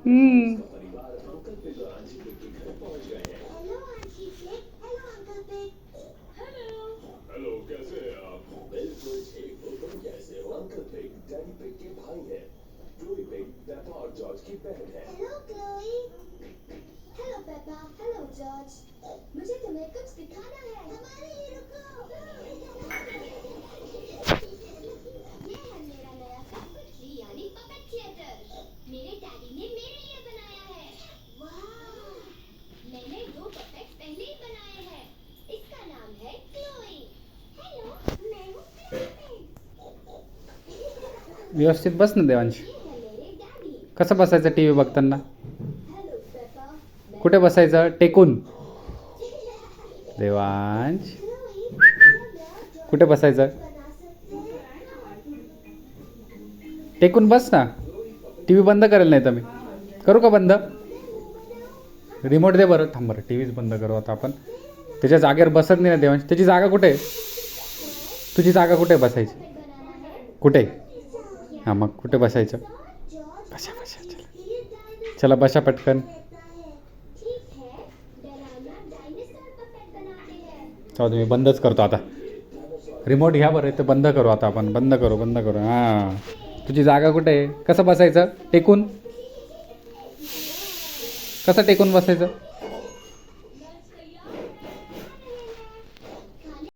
हम्म. हेलो कैसे हैं आप? बिल्कुल ठीक हो। तुम कैसे हो? अंकल पिग डैडी पिग के भाई हैं। क्लोई पिग पेपा और जॉर्ज की बहन है। Hello Chloe. Hello Peppa. Hello George. मुझे तुम्हें कुछ दिखाना है। हमारे लिए रुको। ये है मेरा नया कठपुतली यानी पपेट थिएटर। मेरे डैडी ने मेरे लिए बनाया है। वाह! मैंने 2 पपेट्स पहले ही बनाए हैं। इसका नाम है क्लोई। हेलो, मैं हूँ क्लोई। व्यवस्थित बस ना देवांश. ये है मेरे डैडी। कसं बसायचं टी व्ही बघताना? Hello Peppa. कुठे बसायचं? टेकून. देवांश कुठे बसायचं? टेकून बस ना. टी व्ही बंद करेल नाही तर मी करू का बंद? रिमोट दे बरं. थांब बरं, टी व्हीच बंद करू आता आपण. त्याच्या जागेवर बसत नाही ना देवांश. त्याची जागा कुठे आहे? तुझी जागा कुठे आहे बसायची? कुठे? हां मग कुठे बसायचं? बसा बसा चला. चला बसा पटकन. चला तुम्ही बंदच करतो आता. रिमोट घ्या बरं. ते बंद करू आता आपण. बंद करू. हां. तुझी जागा कुठे आहे? कसं बसायचं? टेकून. कसं टेकून बसायचं?